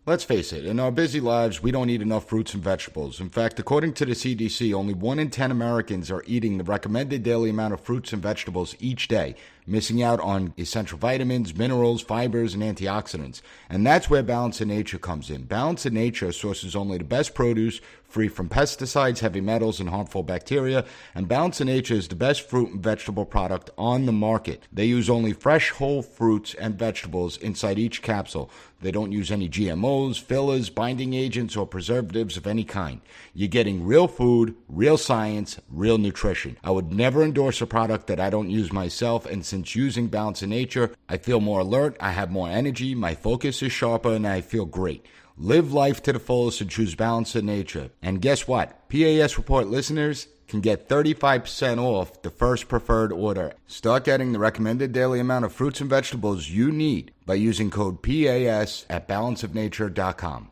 Let's face it, in our busy lives, we don't eat enough fruits and vegetables. In fact, according to the CDC, only 1 in 10 Americans are eating the recommended daily amount of fruits and vegetables each day, missing out on essential vitamins, minerals, fibers, and antioxidants. And that's where Balance in Nature comes in. Balance in Nature sources only the best produce, free from pesticides, heavy metals, and harmful bacteria. And Balance in Nature is the best fruit and vegetable product on the market. They use only fresh, whole fruits and vegetables inside each capsule. They don't use any GMOs, fillers, binding agents, or preservatives of any kind. You're getting real food, real science, real nutrition. I would never endorse a product that I don't use myself, and since using Balance in Nature, I feel more alert, I have more energy, my focus is sharper, and I feel great. Live life to the fullest and choose Balance in Nature. And guess what? P.A.S. Report listeners can get 35% off the first preferred order. Start getting the recommended daily amount of fruits and vegetables you need by using code PAS at balanceofnature.com.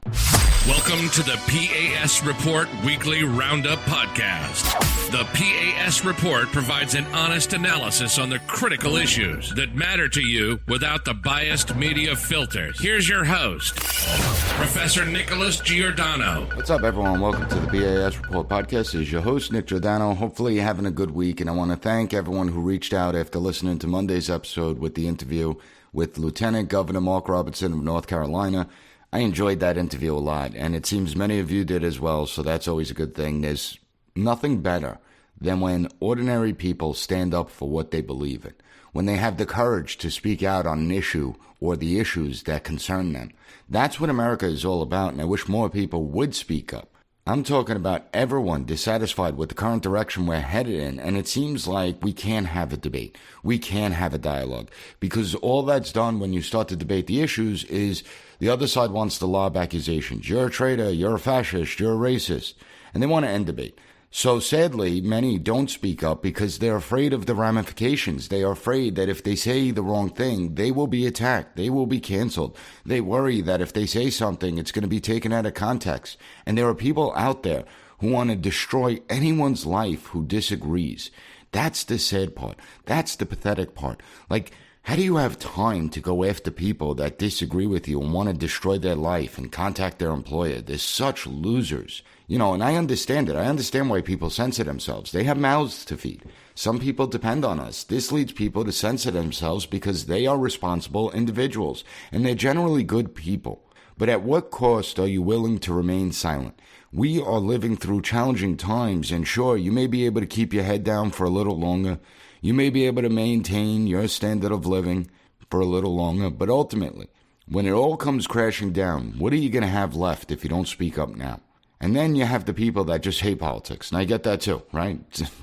Welcome to the P.A.S. Report Weekly Roundup Podcast. The P.A.S. Report provides an honest analysis on the critical issues that matter to you without the biased media filters. Here's your host, Professor Nicholas Giordano. What's up, everyone? Welcome to the P.A.S. Report Podcast. This is your host, Nick Giordano. Hopefully you're having a good week, and I want to thank everyone who reached out after listening to Monday's episode with the interview with Lieutenant Governor Mark Robertson of North Carolina. I enjoyed that interview a lot, and it seems many of you did as well, so that's always a good thing. There's nothing better than when ordinary people stand up for what they believe in, when they have the courage to speak out on an issue or the issues that concern them. That's what America is all about, and I wish more people would speak up. I'm talking about everyone dissatisfied with the current direction we're headed in, and it seems like we can't have a debate. We can't have a dialogue, because all that's done when you start to debate the issues is the other side wants to lob accusations. You're a traitor, you're a fascist, you're a racist, and they want to end debate. So sadly, many don't speak up because they're afraid of the ramifications. They are afraid that if they say the wrong thing, they will be attacked. They will be canceled. They worry that if they say something, it's going to be taken out of context. And there are people out there who want to destroy anyone's life who disagrees. That's the sad part. That's the pathetic part. Like, how do you have time to go after people that disagree with you and want to destroy their life and contact their employer? They're such losers. You know, and I understand it. I understand why people censor themselves. They have mouths to feed. Some people depend on us. This leads people to censor themselves because they are responsible individuals, and they're generally good people. But at what cost are you willing to remain silent? We are living through challenging times, and sure, you may be able to keep your head down for a little longer. You may be able to maintain your standard of living for a little longer, but ultimately, when it all comes crashing down, what are you going to have left if you don't speak up now? And then you have the people that just hate politics, and I get that too, right?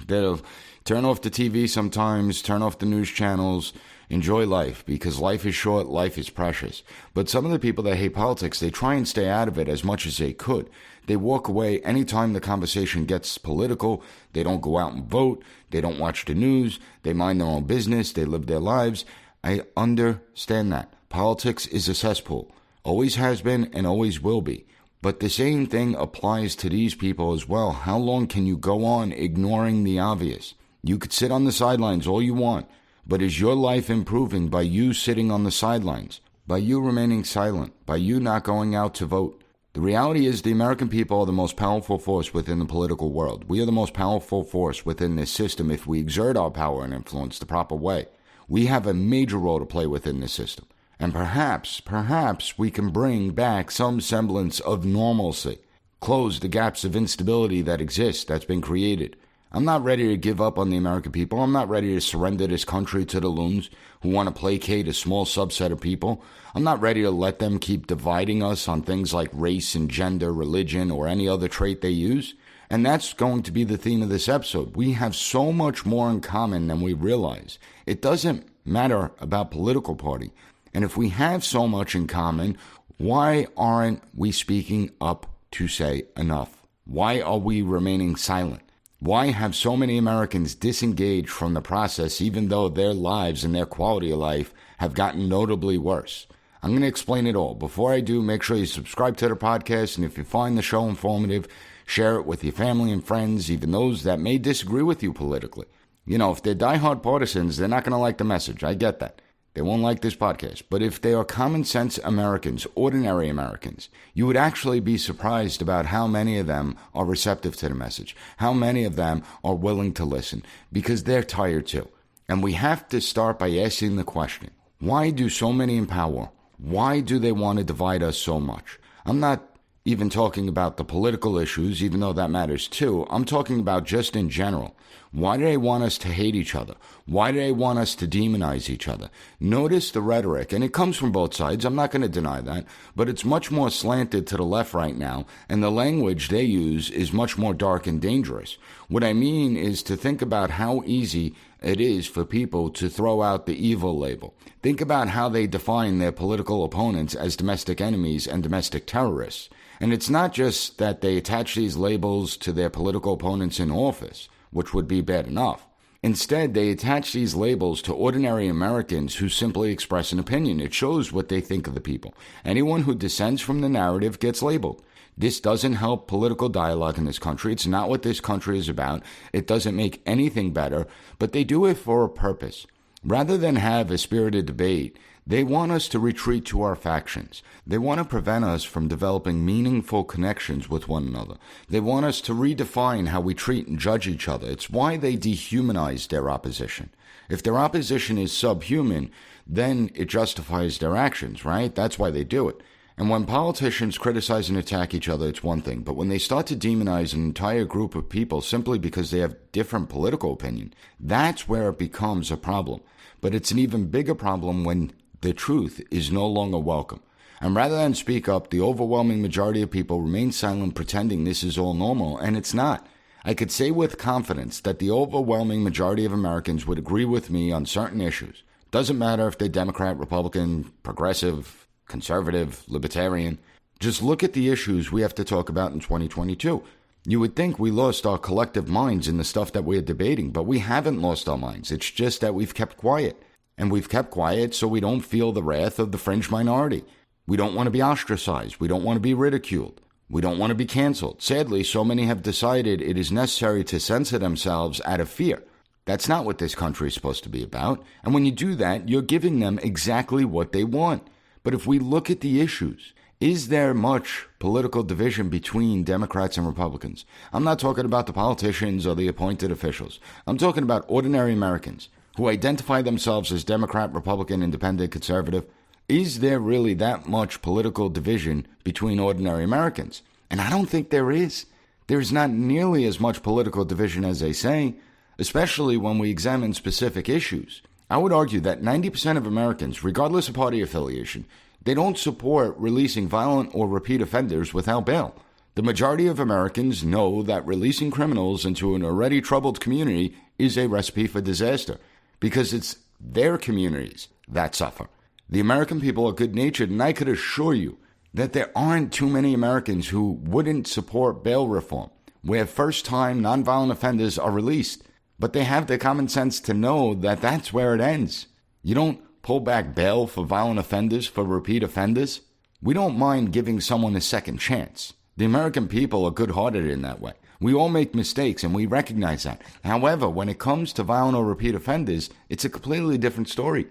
They'll turn off the TV sometimes, turn off the news channels, enjoy life, because life is short, life is precious. But some of the people that hate politics, they try and stay out of it as much as they could. They walk away anytime the conversation gets political. They don't go out and vote. They don't watch the news. They mind their own business. They live their lives. I understand that. Politics is a cesspool. Always has been and always will be. But the same thing applies to these people as well. How long can you go on ignoring the obvious? You could sit on the sidelines all you want, but is your life improving by you sitting on the sidelines, by you remaining silent, by you not going out to vote? The reality is the American people are the most powerful force within the political world. We are the most powerful force within this system if we exert our power and influence the proper way. We have a major role to play within this system. And perhaps we can bring back some semblance of normalcy, close the gaps of instability that exist, that's been created. I'm not ready to give up on the American people. I'm not ready to surrender this country to the loons who want to placate a small subset of people. I'm not ready to let them keep dividing us on things like race and gender, religion, or any other trait they use. And that's going to be the theme of this episode. We have so much more in common than we realize. It doesn't matter about political party. And if we have so much in common, why aren't we speaking up to say enough? Why are we remaining silent? Why have so many Americans disengaged from the process even though their lives and their quality of life have gotten notably worse? I'm going to explain it all. Before I do, make sure you subscribe to the podcast, and if you find the show informative, share it with your family and friends, even those that may disagree with you politically. You know, if they're diehard partisans, they're not going to like the message. I get that. They won't like this podcast. But if they are common sense Americans, ordinary Americans, you would actually be surprised about how many of them are receptive to the message, how many of them are willing to listen, because they're tired too. And we have to start by asking the question, why do so many in power, why do they want to divide us so much? I'm not even talking about the political issues, even though that matters too. I'm talking about just in general. Why do they want us to hate each other? Why do they want us to demonize each other? Notice the rhetoric, and it comes from both sides. I'm not going to deny that, but it's much more slanted to the left right now, and the language they use is much more dark and dangerous. What I mean is to think about how easy it is for people to throw out the evil label. Think about how they define their political opponents as domestic enemies and domestic terrorists. And it's not just that they attach these labels to their political opponents in office, which would be bad enough. Instead, they attach these labels to ordinary Americans who simply express an opinion. It shows what they think of the people. Anyone who dissents from the narrative gets labeled. This doesn't help political dialogue in this country. It's not what this country is about. It doesn't make anything better, but they do it for a purpose. Rather than have a spirited debate, they want us to retreat to our factions. They want to prevent us from developing meaningful connections with one another. They want us to redefine how we treat and judge each other. It's why they dehumanize their opposition. If their opposition is subhuman, then it justifies their actions, right? That's why they do it. And when politicians criticize and attack each other, it's one thing. But when they start to demonize an entire group of people simply because they have different political opinion, that's where it becomes a problem. But it's an even bigger problem when the truth is no longer welcome. And rather than speak up, the overwhelming majority of people remain silent, pretending this is all normal, and it's not. I could say with confidence that the overwhelming majority of Americans would agree with me on certain issues. Doesn't matter if they're Democrat, Republican, progressive, conservative, libertarian. Just look at the issues we have to talk about in 2022. You would think we lost our collective minds in the stuff that we're debating, but we haven't lost our minds. It's just that we've kept quiet. And we've kept quiet so we don't feel the wrath of the fringe minority. We don't want to be ostracized. We don't want to be ridiculed. We don't want to be canceled. Sadly, so many have decided it is necessary to censor themselves out of fear. That's not what this country is supposed to be about. And when you do that, you're giving them exactly what they want. But if we look at the issues, is there much political division between Democrats and Republicans? I'm not talking about the politicians or the appointed officials. I'm talking about ordinary Americans who identify themselves as Democrat, Republican, Independent, Conservative. Is there really that much political division between ordinary Americans? And I don't think there is. There is not nearly as much political division as they say, especially when we examine specific issues. I would argue that 90% of Americans, regardless of party affiliation, they don't support releasing violent or repeat offenders without bail. The majority of Americans know that releasing criminals into an already troubled community is a recipe for disaster, because it's their communities that suffer. The American people are good-natured, and I could assure you that there aren't too many Americans who wouldn't support bail reform, where first-time nonviolent offenders are released. But they have the common sense to know that that's where it ends. You don't pull back bail for violent offenders, for repeat offenders. We don't mind giving someone a second chance. The American people are good-hearted in that way. We all make mistakes, and we recognize that. However, when it comes to violent or repeat offenders, it's a completely different story.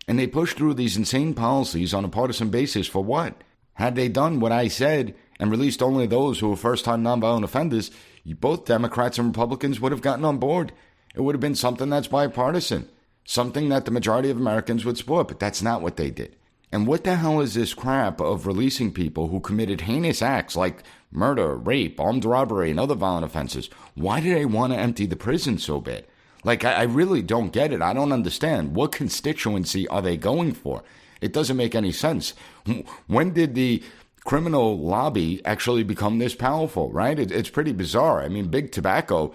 And they push through these insane policies on a partisan basis for what? Had they done what I said and released only those who were first-time nonviolent offenders, both Democrats and Republicans would have gotten on board. It would have been something that's bipartisan, something that the majority of Americans would support, but that's not what they did. And what the hell is this crap of releasing people who committed heinous acts like murder, rape, armed robbery, and other violent offenses? Why do they want to empty the prison so bad? Like, I really don't get it. I don't understand. What constituency are they going for? It doesn't make any sense. When did the criminal lobby actually become this powerful, right? It's pretty bizarre. I mean, Big Tobacco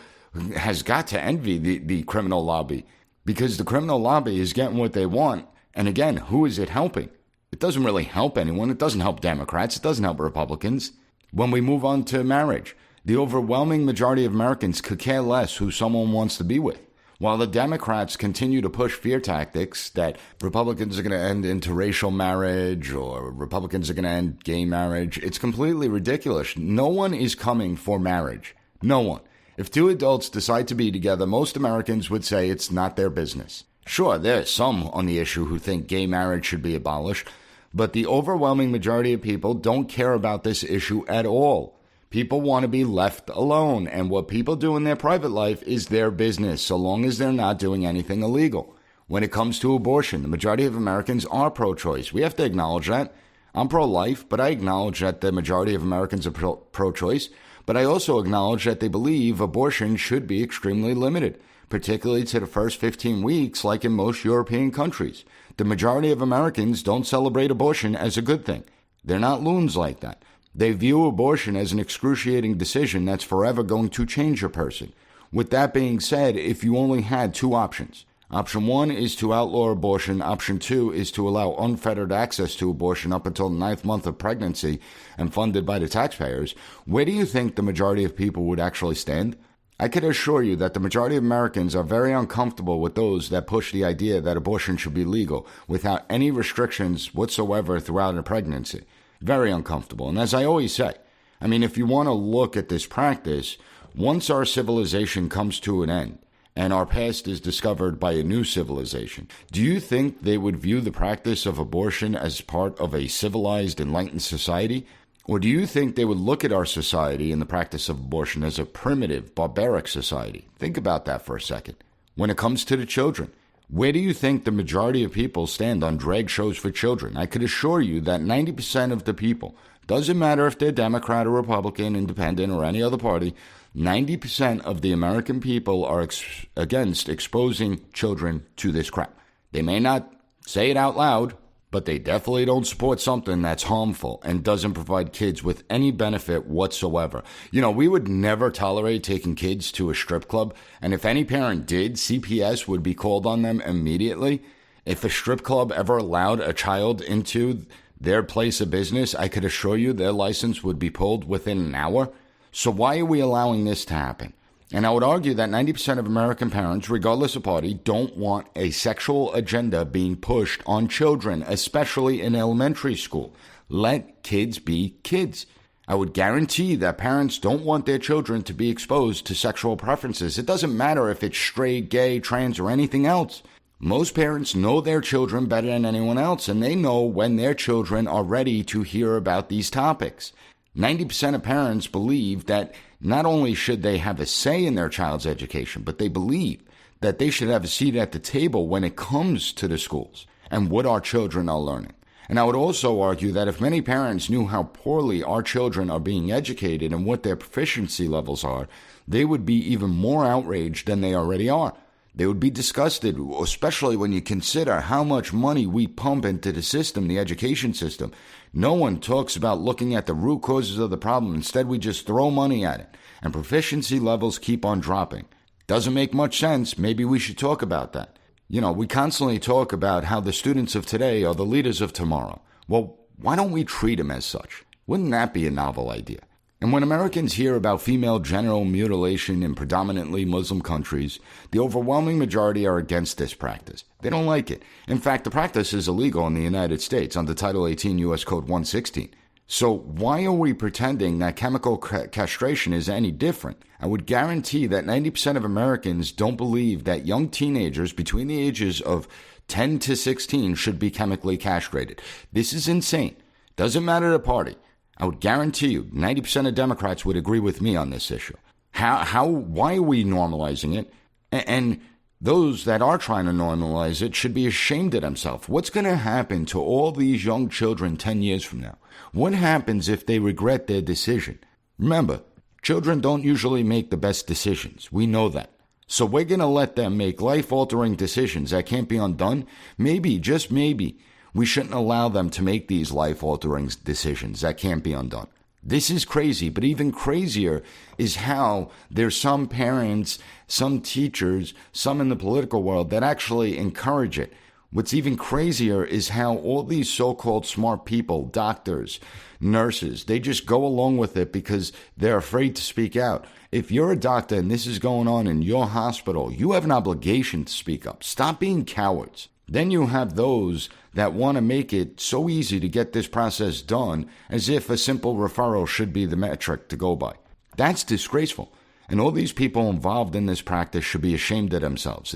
has got to envy the criminal lobby, because the criminal lobby is getting what they want. And again, who is it helping? It doesn't really help anyone. It doesn't help Democrats. It doesn't help Republicans. When we move on to marriage, the overwhelming majority of Americans could care less who someone wants to be with. While the Democrats continue to push fear tactics that Republicans are going to end interracial marriage or Republicans are going to end gay marriage, it's completely ridiculous. No one is coming for marriage. No one. If two adults decide to be together, most Americans would say it's not their business. Sure, there are some on the issue who think gay marriage should be abolished, but the overwhelming majority of people don't care about this issue at all. People want to be left alone, and what people do in their private life is their business, so long as they're not doing anything illegal. When it comes to abortion, the majority of Americans are pro-choice. We have to acknowledge that. I'm pro-life, but I acknowledge that the majority of Americans are pro-choice, but I also acknowledge that they believe abortion should be extremely limited, particularly to the first 15 weeks like in most European countries. The majority of Americans don't celebrate abortion as a good thing. They're not loons like that. They view abortion as an excruciating decision that's forever going to change a person. With that being said, if you only had two options, option one is to outlaw abortion, option two is to allow unfettered access to abortion up until the 9th month of pregnancy and funded by the taxpayers, where do you think the majority of people would actually stand? I can assure you that the majority of Americans are very uncomfortable with those that push the idea that abortion should be legal without any restrictions whatsoever throughout a pregnancy. Very uncomfortable. And as I always say, if you want to look at this practice, once our civilization comes to an end and our past is discovered by a new civilization, do you think they would view the practice of abortion as part of a civilized, enlightened society? Or do you think they would look at our society and the practice of abortion as a primitive, barbaric society? Think about that for a second. When it comes to the children, where do you think the majority of people stand on drag shows for children? I could assure you that 90% of the people, doesn't matter if they're Democrat or Republican, Independent, or any other party, 90% of the American people are against exposing children to this crap. They may not say it out loud, but they definitely don't support something that's harmful and doesn't provide kids with any benefit whatsoever. We would never tolerate taking kids to a strip club, and if any parent did, CPS would be called on them immediately. If a strip club ever allowed a child into their place of business, I could assure you their license would be pulled within an hour. So why are we allowing this to happen? And I would argue that 90% of American parents, regardless of party, don't want a sexual agenda being pushed on children, especially in elementary school. Let kids be kids. I would guarantee that parents don't want their children to be exposed to sexual preferences. It doesn't matter if it's straight, gay, trans, or anything else. Most parents know their children better than anyone else, and they know when their children are ready to hear about these topics. 90% of parents believe that not only should they have a say in their child's education, but they believe that they should have a seat at the table when it comes to the schools and what our children are learning. And I would also argue that if many parents knew how poorly our children are being educated and what their proficiency levels are, they would be even more outraged than they already are. They would be disgusted, especially when you consider how much money we pump into the system, the education system. No one talks about looking at the root causes of the problem. Instead, we just throw money at it, and proficiency levels keep on dropping. Doesn't make much sense. Maybe we should talk about that. We constantly talk about how the students of today are the leaders of tomorrow. Well, why don't we treat them as such? Wouldn't that be a novel idea? And when Americans hear about female genital mutilation in predominantly Muslim countries, the overwhelming majority are against this practice. They don't like it. In fact, the practice is illegal in the United States under Title 18 U.S. Code 116. So why are we pretending that chemical castration is any different? I would guarantee that 90% of Americans don't believe that young teenagers between the ages of 10 to 16 should be chemically castrated. This is insane. Doesn't matter the party. I would guarantee you 90% of Democrats would agree with me on this issue. Why are we normalizing it? And those that are trying to normalize it should be ashamed of themselves. What's going to happen to all these young children 10 years from now? What happens if they regret their decision? Remember, children don't usually make the best decisions. We know that. So we're going to let them make life-altering decisions that can't be undone? Maybe, just maybe, we shouldn't allow them to make these life-altering decisions that can't be undone. This is crazy, but even crazier is how there's some parents, some teachers, some in the political world that actually encourage it. What's even crazier is how all these so-called smart people, doctors, nurses, they just go along with it because they're afraid to speak out. If you're a doctor and this is going on in your hospital, you have an obligation to speak up. Stop being cowards. Then you have those that want to make it so easy to get this process done as if a simple referral should be the metric to go by. That's disgraceful. And all these people involved in this practice should be ashamed of themselves.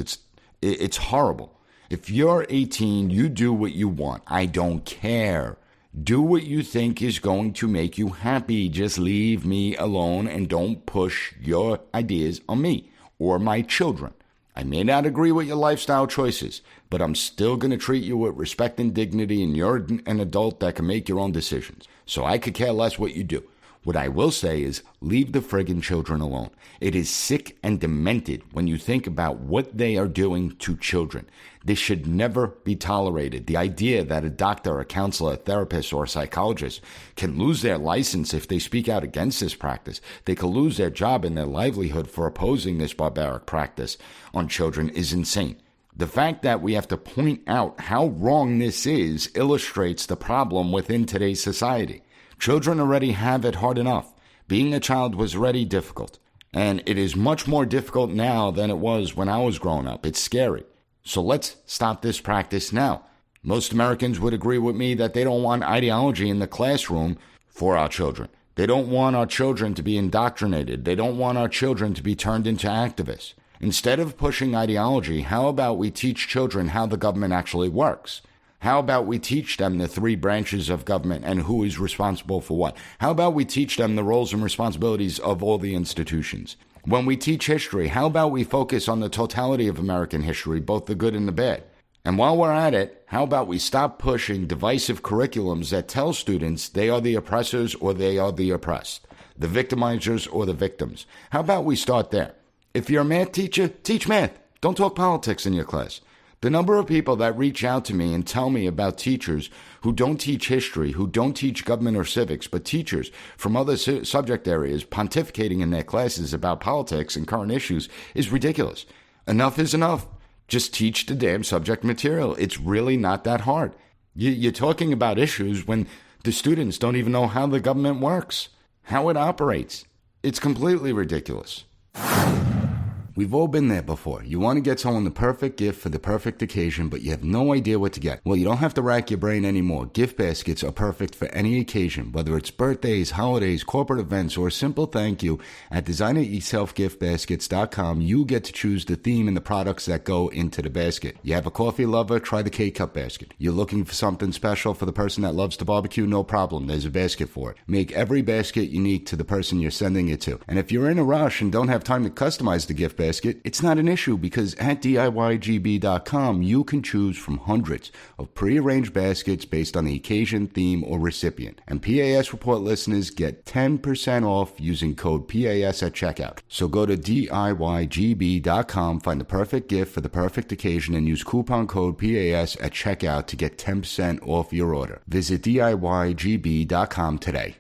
It's horrible. If you're 18, you do what you want. I don't care. Do what you think is going to make you happy. Just leave me alone and don't push your ideas on me or my children. I may not agree with your lifestyle choices, but I'm still going to treat you with respect and dignity, and you're an adult that can make your own decisions. So I could care less what you do. What I will say is leave the friggin' children alone. It is sick and demented when you think about what they are doing to children. This should never be tolerated. The idea that a doctor, a counselor, a therapist, or a psychologist can lose their license if they speak out against this practice. They could lose their job and their livelihood for opposing this barbaric practice on children is insane. The fact that we have to point out how wrong this is illustrates the problem within today's society. Children already have it hard enough. Being a child was already difficult, and it is much more difficult now than it was when I was growing up. It's scary. So let's stop this practice now. Most Americans would agree with me that they don't want ideology in the classroom for our children. They don't want our children to be indoctrinated. They don't want our children to be turned into activists. Instead of pushing ideology, how about we teach children how the government actually works? How about we teach them the three branches of government and who is responsible for what? How about we teach them the roles and responsibilities of all the institutions? When we teach history, how about we focus on the totality of American history, both the good and the bad? And while we're at it, how about we stop pushing divisive curriculums that tell students they are the oppressors or they are the oppressed, the victimizers or the victims? How about we start there? If you're a math teacher, teach math. Don't talk politics in your class. The number of people that reach out to me and tell me about teachers who don't teach history, who don't teach government or civics, but teachers from other subject areas pontificating in their classes about politics and current issues is ridiculous. Enough is enough. Just teach the damn subject material. It's really not that hard. You're talking about issues when the students don't even know how the government works, how it operates. It's completely ridiculous. We've all been there before. You want to get someone the perfect gift for the perfect occasion, but you have no idea what to get. Well, you don't have to rack your brain anymore. Gift baskets are perfect for any occasion, whether it's birthdays, holidays, corporate events, or a simple thank you. At designeryourselfgiftbaskets.com, you get to choose the theme and the products that go into the basket. You have a coffee lover? Try the K-Cup basket. You're looking for something special for the person that loves to barbecue? No problem. There's a basket for it. Make every basket unique to the person you're sending it to. And if you're in a rush and don't have time to customize the gift basket, it's not an issue because at DIYGB.com you can choose from hundreds of pre-arranged baskets based on the occasion, theme, or recipient. And P.A.S. Report listeners get 10% off using code P.A.S. at checkout. So go to DIYGB.com, find the perfect gift for the perfect occasion, and use coupon code P.A.S. at checkout to get 10% off your order. Visit DIYGB.com today.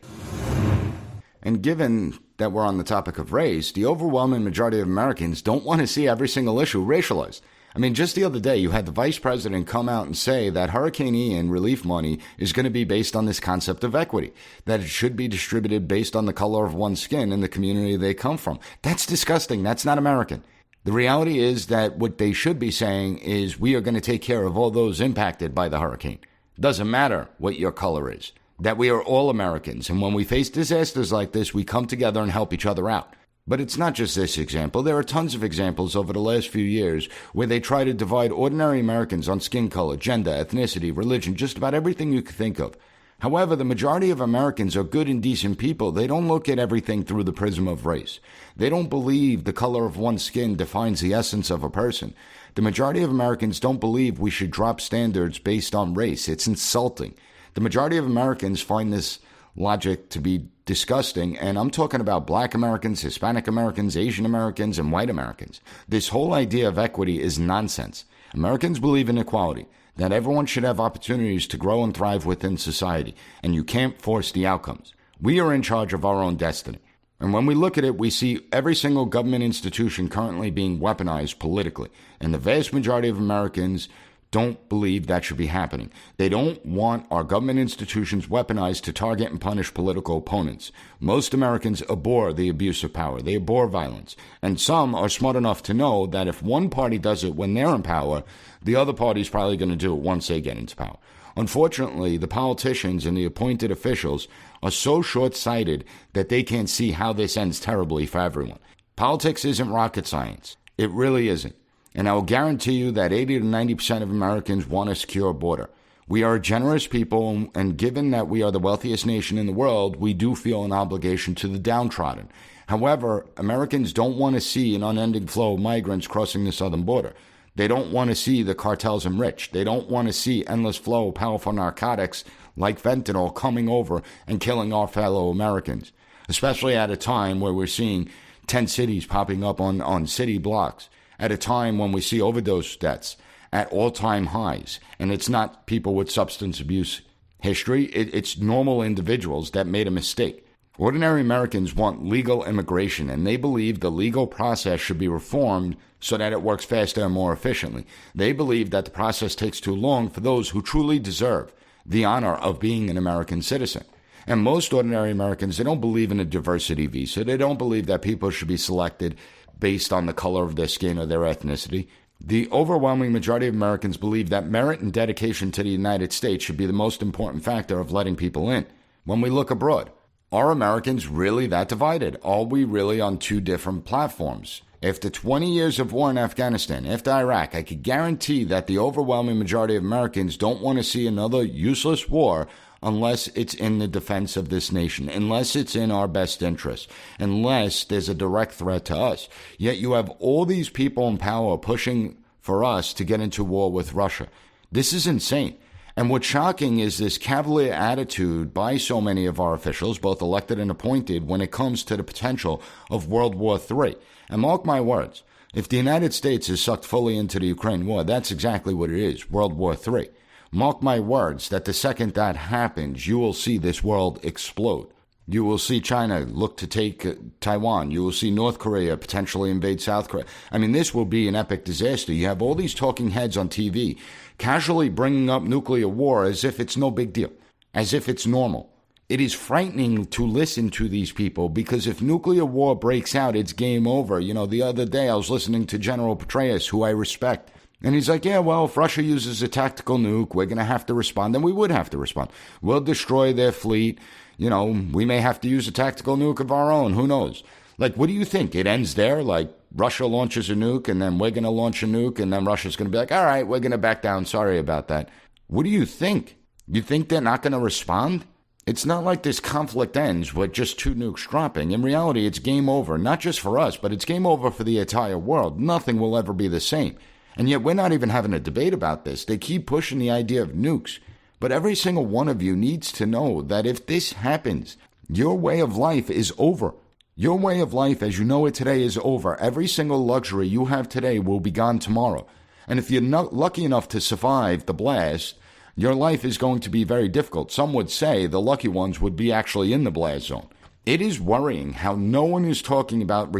And given that we're on the topic of race, the overwhelming majority of Americans don't want to see every single issue racialized. I mean, just the other day, you had the vice president come out and say that Hurricane Ian relief money is going to be based on this concept of equity, that it should be distributed based on the color of one's skin and the community they come from. That's disgusting. That's not American. The reality is that what they should be saying is we are going to take care of all those impacted by the hurricane. Doesn't matter what your color is. That we are all Americans, and when we face disasters like this, we come together and help each other out. But it's not just this example. There are tons of examples over the last few years where they try to divide ordinary Americans on skin color, gender, ethnicity, religion, just about everything you could think of. However, the majority of Americans are good and decent people. They don't look at everything through the prism of race. They don't believe the color of one's skin defines the essence of a person. The majority of Americans don't believe we should drop standards based on race. It's insulting. The majority of Americans find this logic to be disgusting, and I'm talking about Black Americans, Hispanic Americans, Asian Americans, and white Americans. This whole idea of equity is nonsense. Americans believe in equality, that everyone should have opportunities to grow and thrive within society, and you can't force the outcomes. We are in charge of our own destiny. And when we look at it, we see every single government institution currently being weaponized politically, and the vast majority of Americans don't believe that should be happening. They don't want our government institutions weaponized to target and punish political opponents. Most Americans abhor the abuse of power. They abhor violence. And some are smart enough to know that if one party does it when they're in power, the other party's probably going to do it once they get into power. Unfortunately, the politicians and the appointed officials are so short-sighted that they can't see how this ends terribly for everyone. Politics isn't rocket science. It really isn't. And I will guarantee you that 80 to 90% of Americans want a secure border. We are a generous people, and given that we are the wealthiest nation in the world, we do feel an obligation to the downtrodden. However, Americans don't want to see an unending flow of migrants crossing the southern border. They don't want to see the cartels enriched. They don't want to see endless flow of powerful narcotics like fentanyl coming over and killing our fellow Americans, especially at a time where we're seeing 10 cities popping up on city blocks, at a time when we see overdose deaths at all-time highs. And it's not people with substance abuse history. It's normal individuals that made a mistake. Ordinary Americans want legal immigration, and they believe the legal process should be reformed so that it works faster and more efficiently. They believe that the process takes too long for those who truly deserve the honor of being an American citizen. And most ordinary Americans, they don't believe in a diversity visa. They don't believe that people should be selected based on the color of their skin or their ethnicity. The overwhelming majority of Americans believe that merit and dedication to the United States should be the most important factor of letting people in. When we look abroad, are Americans really that divided? Are we really on two different platforms? After 20 years of war in Afghanistan, after Iraq, I could guarantee that the overwhelming majority of Americans don't want to see another useless war unless it's in the defense of this nation, unless it's in our best interest, unless there's a direct threat to us. Yet you have all these people in power pushing for us to get into war with Russia. This is insane. And what's shocking is this cavalier attitude by so many of our officials, both elected and appointed, when it comes to the potential of World War III. And mark my words, if the United States is sucked fully into the Ukraine war, that's exactly what it is, World War III. Mark my words that the second that happens, you will see this world explode. You will see China look to take Taiwan. You will see North Korea potentially invade South Korea. I mean, this will be an epic disaster. You have all these talking heads on TV casually bringing up nuclear war as if it's no big deal, as if it's normal. It is frightening to listen to these people because if nuclear war breaks out, it's game over. You know, the other day I was listening to General Petraeus, who I respect, and he's like, yeah, well, if Russia uses a tactical nuke, we're going to have to respond. And we would have to respond. We'll destroy their fleet. You know, we may have to use a tactical nuke of our own. Who knows? Like, what do you think? It ends there? Like, Russia launches a nuke, and then we're going to launch a nuke, and then Russia's going to be like, all right, we're going to back down. Sorry about that. What do you think? You think they're not going to respond? It's not like this conflict ends with just two nukes dropping. In reality, it's game over, not just for us, but it's game over for the entire world. Nothing will ever be the same. And yet we're not even having a debate about this. They keep pushing the idea of nukes. But every single one of you needs to know that if this happens, your way of life is over. Your way of life as you know it today is over. Every single luxury you have today will be gone tomorrow. And if you're not lucky enough to survive the blast, your life is going to be very difficult. Some would say the lucky ones would be actually in the blast zone. It is worrying how no one is talking about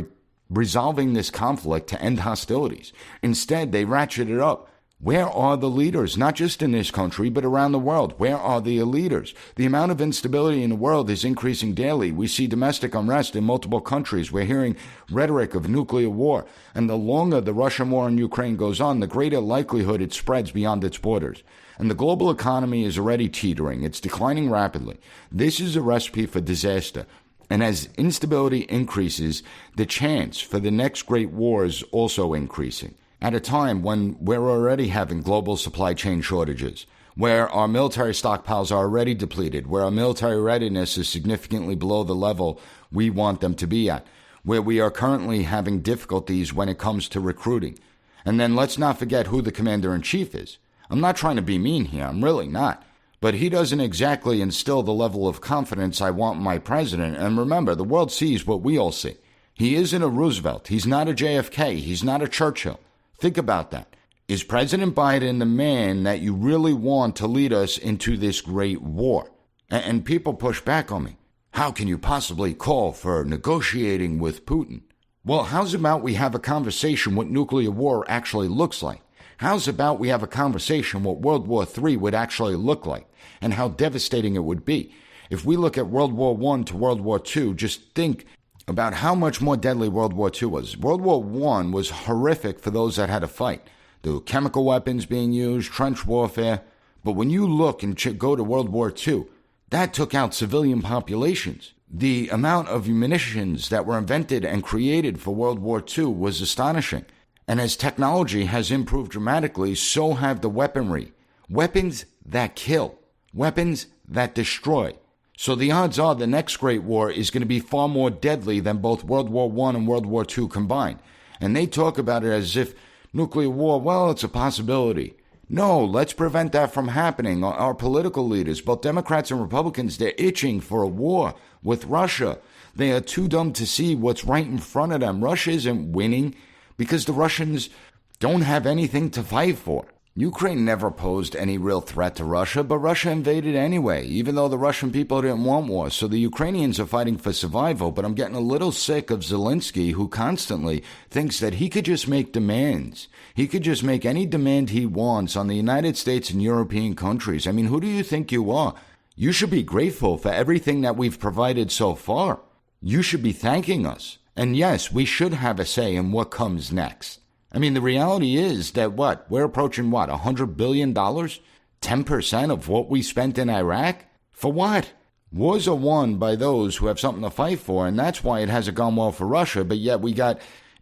resolving this conflict to end hostilities. Instead, they ratchet it up. Where are the leaders, not just in this country, but around the world? Where are the leaders? The amount of instability in the world is increasing daily. We see domestic unrest in multiple countries. We're hearing rhetoric of nuclear war. And the longer the Russian war in Ukraine goes on, the greater likelihood it spreads beyond its borders. And the global economy is already teetering. It's declining rapidly. This is a recipe for disaster. And as instability increases, the chance for the next great war is also increasing. At a time when we're already having global supply chain shortages, where our military stockpiles are already depleted, where our military readiness is significantly below the level we want them to be at, where we are currently having difficulties when it comes to recruiting. And then let's not forget who the commander-in-chief is. I'm not trying to be mean here, I'm really not. But he doesn't exactly instill the level of confidence I want in my president. And remember, the world sees what we all see. He isn't a Roosevelt. He's not a JFK. He's not a Churchill. Think about that. Is President Biden the man that you really want to lead us into this great war? And people push back on me. How can you possibly call for negotiating with Putin? Well, how's about we have a conversation what nuclear war actually looks like? How's about we have a conversation what World War III would actually look like and how devastating it would be? If we look at World War I to World War II, just think about how much more deadly World War II was. World War I was horrific for those that had to fight. There were chemical weapons being used, trench warfare. But when you look and go to World War II, that took out civilian populations. The amount of munitions that were invented and created for World War II was astonishing. And as technology has improved dramatically, so have the weaponry. Weapons that kill. Weapons that destroy. So the odds are the next great war is going to be far more deadly than both World War I and World War II combined. And they talk about it as if nuclear war, well, it's a possibility. No, let's prevent that from happening. Our political leaders, both Democrats and Republicans, they're itching for a war with Russia. They are too dumb to see what's right in front of them. Russia isn't winning because the Russians don't have anything to fight for. Ukraine never posed any real threat to Russia, but Russia invaded anyway, even though the Russian people didn't want war. So the Ukrainians are fighting for survival, but I'm getting a little sick of Zelensky, who constantly thinks that he could just make demands. He could just make any demand he wants on the United States and European countries. I mean, who do you think you are? You should be grateful for everything that we've provided so far. You should be thanking us. And yes, we should have a say in what comes next. I mean, the reality is that we're approaching $100 billion? 10% of what we spent in Iraq? For what? Wars are won by those who have something to fight for, and that's why it hasn't gone well for Russia, but yet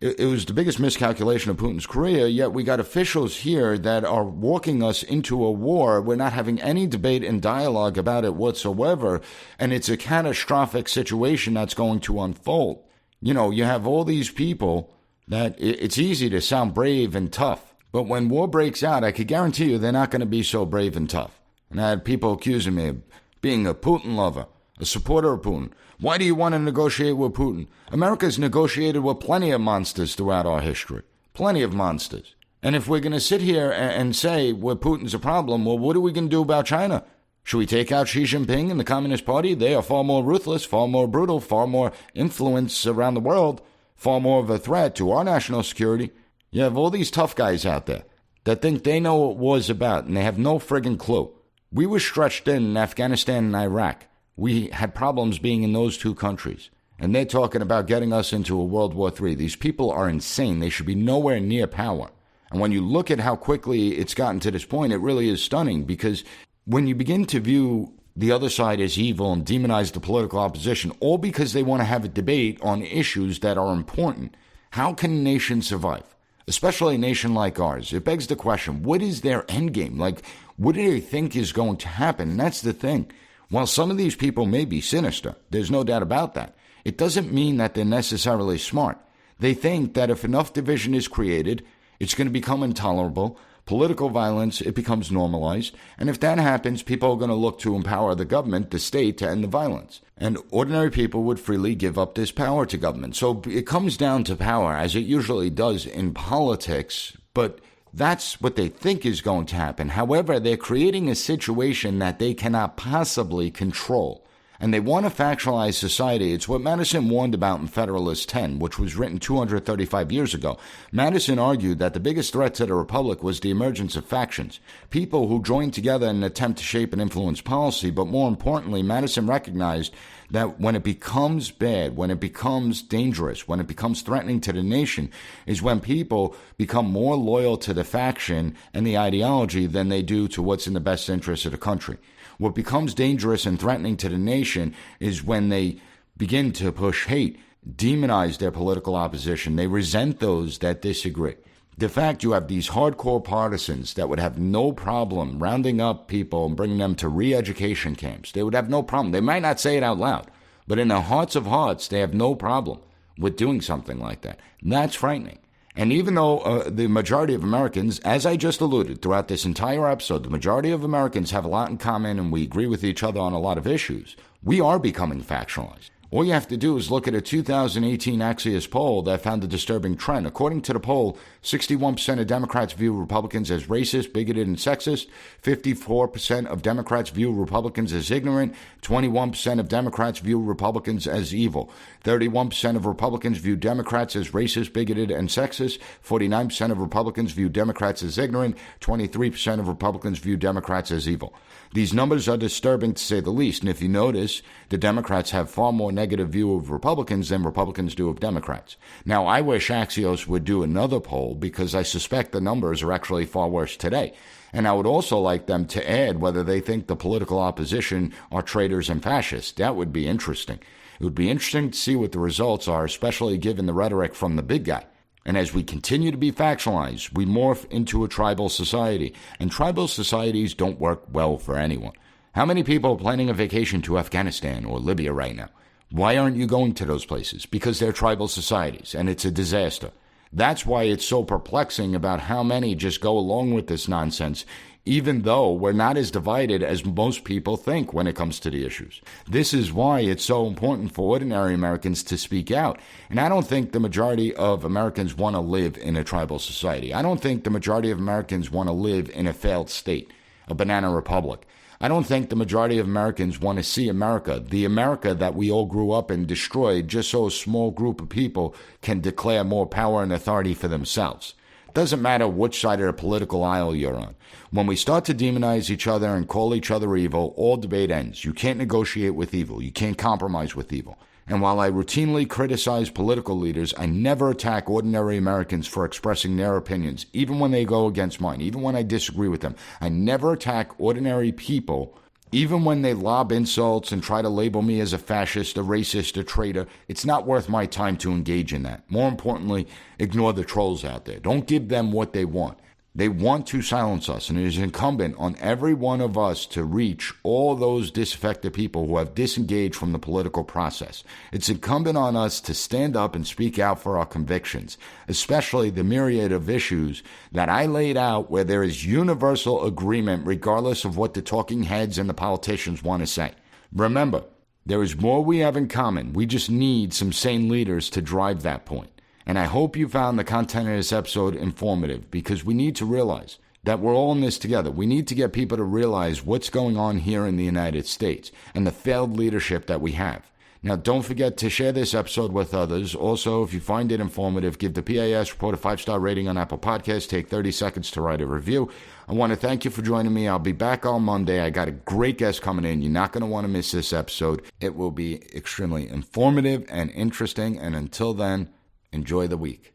it was the biggest miscalculation of Putin's career, yet we got officials here that are walking us into a war. We're not having any debate and dialogue about it whatsoever, and it's a catastrophic situation that's going to unfold. You know, you have all these people that it's easy to sound brave and tough. But when war breaks out, I could guarantee you they're not going to be so brave and tough. And I had people accusing me of being a Putin lover, a supporter of Putin. Why do you want to negotiate with Putin? America's negotiated with plenty of monsters throughout our history. Plenty of monsters. And if we're going to sit here and say, well, Putin's a problem, well, what are we going to do about China? Should we take out Xi Jinping and the Communist Party? They are far more ruthless, far more brutal, far more influence around the world. Far more of a threat to our national security. You have all these tough guys out there that think they know what war's about, and they have no friggin' clue. We were stretched in Afghanistan and Iraq. We had problems being in those two countries. And they're talking about getting us into a World War III. These people are insane. They should be nowhere near power. And when you look at how quickly it's gotten to this point, it really is stunning, because when you begin to view the other side is evil and demonize the political opposition, all because they want to have a debate on issues that are important. How can a nation survive? Especially a nation like ours. It begs the question, what is their end game? Like, what do they think is going to happen? And that's the thing. While some of these people may be sinister, there's no doubt about that, it doesn't mean that they're necessarily smart. They think that if enough division is created, it's going to become intolerable. Political violence, it becomes normalized. And if that happens, people are going to look to empower the government, the state, to end the violence. And ordinary people would freely give up this power to government. So it comes down to power, as it usually does in politics. But that's what they think is going to happen. However, they're creating a situation that they cannot possibly control. And they want to factionalize society. It's what Madison warned about in Federalist 10, which was written 235 years ago. Madison argued that the biggest threat to the Republic was the emergence of factions, people who joined together in an attempt to shape and influence policy. But more importantly, Madison recognized that when it becomes bad, when it becomes dangerous, when it becomes threatening to the nation, is when people become more loyal to the faction and the ideology than they do to what's in the best interest of the country. What becomes dangerous and threatening to the nation is when they begin to push hate, demonize their political opposition. They resent those that disagree. The fact you have these hardcore partisans that would have no problem rounding up people and bringing them to re-education camps. They would have no problem. They might not say it out loud, but in their hearts of hearts, they have no problem with doing something like that. And that's frightening. And even though the majority of Americans, as I just alluded throughout this entire episode, the majority of Americans have a lot in common and we agree with each other on a lot of issues, we are becoming factionalized. All you have to do is look at a 2018 Axios poll that found a disturbing trend. According to the poll, 61% of Democrats view Republicans as racist, bigoted, and sexist. 54% of Democrats view Republicans as ignorant. 21% of Democrats view Republicans as evil. 31% of Republicans view Democrats as racist, bigoted, and sexist. 49% of Republicans view Democrats as ignorant. 23% of Republicans view Democrats as evil. These numbers are disturbing to say the least, and if you notice, the Democrats have far more negative view of Republicans than Republicans do of Democrats. Now, I wish Axios would do another poll because I suspect the numbers are actually far worse today. And I would also like them to add whether they think the political opposition are traitors and fascists. That would be interesting. It would be interesting to see what the results are, especially given the rhetoric from the big guy. And as we continue to be factionalized, we morph into a tribal society. And tribal societies don't work well for anyone. How many people are planning a vacation to Afghanistan or Libya right now? Why aren't you going to those places? Because they're tribal societies, and it's a disaster. That's why it's so perplexing about how many just go along with this nonsense, even though we're not as divided as most people think when it comes to the issues. This is why it's so important for ordinary Americans to speak out. And I don't think the majority of Americans want to live in a tribal society. I don't think the majority of Americans want to live in a failed state, a banana republic. I don't think the majority of Americans want to see America, the America that we all grew up and destroyed, just so a small group of people can declare more power and authority for themselves. It doesn't matter which side of the political aisle you're on. When we start to demonize each other and call each other evil, all debate ends. You can't negotiate with evil. You can't compromise with evil. And while I routinely criticize political leaders, I never attack ordinary Americans for expressing their opinions, even when they go against mine, even when I disagree with them. I never attack ordinary people, even when they lob insults and try to label me as a fascist, a racist, a traitor. It's not worth my time to engage in that. More importantly, ignore the trolls out there. Don't give them what they want. They want to silence us, and it is incumbent on every one of us to reach all those disaffected people who have disengaged from the political process. It's incumbent on us to stand up and speak out for our convictions, especially the myriad of issues that I laid out where there is universal agreement regardless of what the talking heads and the politicians want to say. Remember, there is more we have in common. We just need some sane leaders to drive that point. And I hope you found the content of this episode informative, because we need to realize that we're all in this together. We need to get people to realize what's going on here in the United States and the failed leadership that we have. Now, don't forget to share this episode with others. Also, if you find it informative, give the P.A.S. Report a 5-star rating on Apple Podcasts. Take 30 seconds to write a review. I want to thank you for joining me. I'll be back on Monday. I got a great guest coming in. You're not going to want to miss this episode. It will be extremely informative and interesting. And until then, enjoy the week.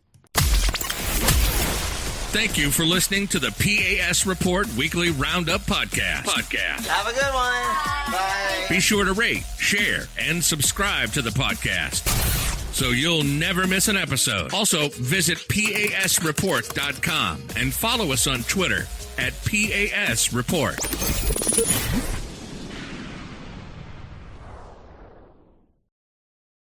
Thank you for listening to the P.A.S. Report Weekly Roundup Podcast. Have a good one. Bye. Be sure to rate, share, and subscribe to the podcast so you'll never miss an episode. Also, visit PASreport.com and follow us on Twitter at PAS Report.